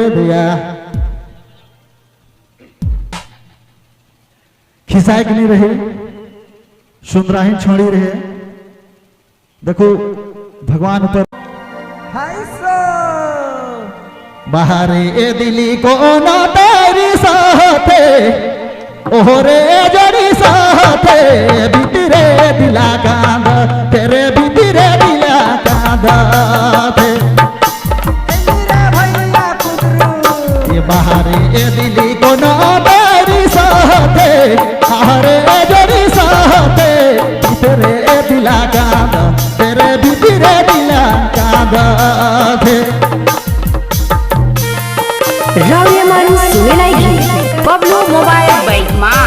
रे दिया खिसाए कि नहीं रहे सुंदरा ही छोड़ी रहे। देखो भगवान ऊपर बाहरे ए दिली को ना तेरी साथे ओहरे जड़ी साथे भीतरे दिला कांद तेरे भीतरे दिला कांद ये बाहरे ए दिली को ना तेरी साथे ओहरे जड़ी साथे भीतरे दिला कांद तेरे भीतरे दिला कांद राउया मारू सुने लागी पब्लो मोबाइल बाइक माँ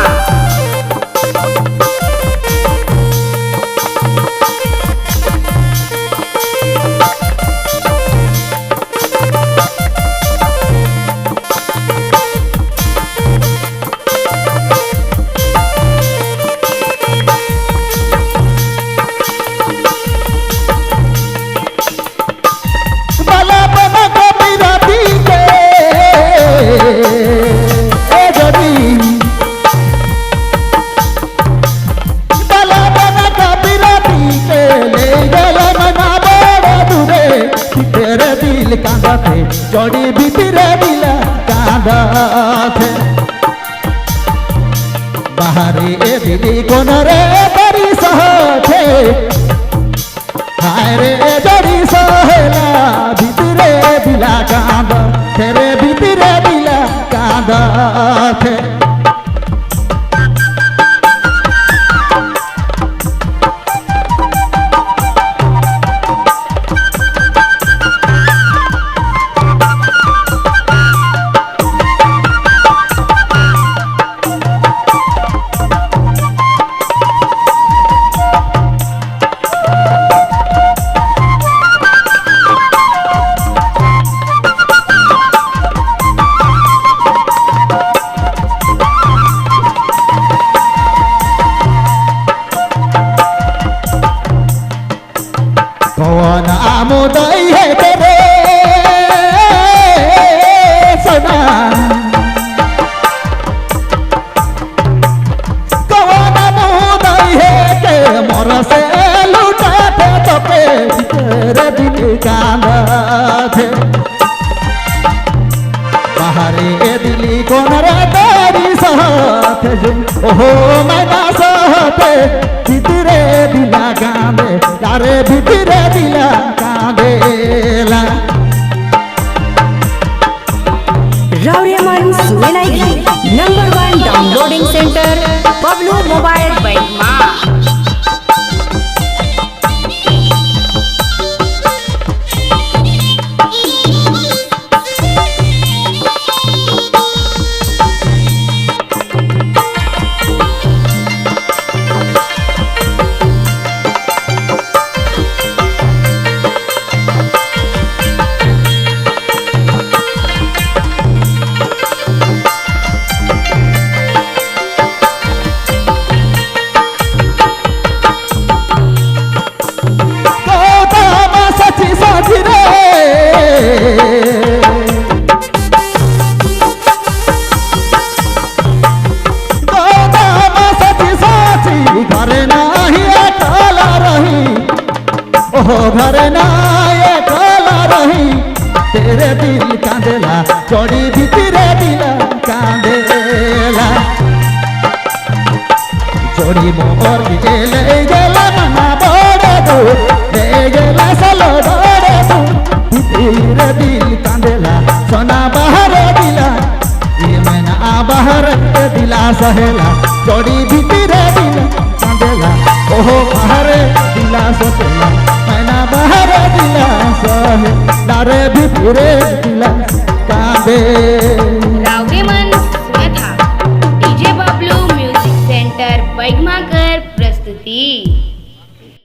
जोड़ी भीतरे दिला कांदा थे बाहरी ए दिली कोन रे बड़ी सहथे हाय रे जोड़ी सहेला भीतरे दिला कांदा तेरे भीतरे दिला कांदा थे कौन आमुदई है तेरे सना कौन आमुदई है के मोर से लुटाते तो पे तेरे दिल कांदा थे बाहरी ए दिली कौन रे तेरी सहते ओहो मैना सहते भीतरे दिला कांदे यारे भीतरे दिला कांदेला राउया मारू सुने लागी number 1 downloading centre Pablo mobile bike माँ घर ना ये काला रही तेरे दिल कांदेला जोड़ी भीतरे दिला कांदेला जोड़ी मोर ले गेला मना बड़े दो ले गेला सलो बड़े दो भीतरे दिल कांदेला सोना बाहर दिला ये मैना बाहर दिला सहेला जोड़ी भीतरे दिला कांदेला ओहो बाहर दिला सहेला मैना बाहर दिला सहे नारे भीतरे दिला कांदे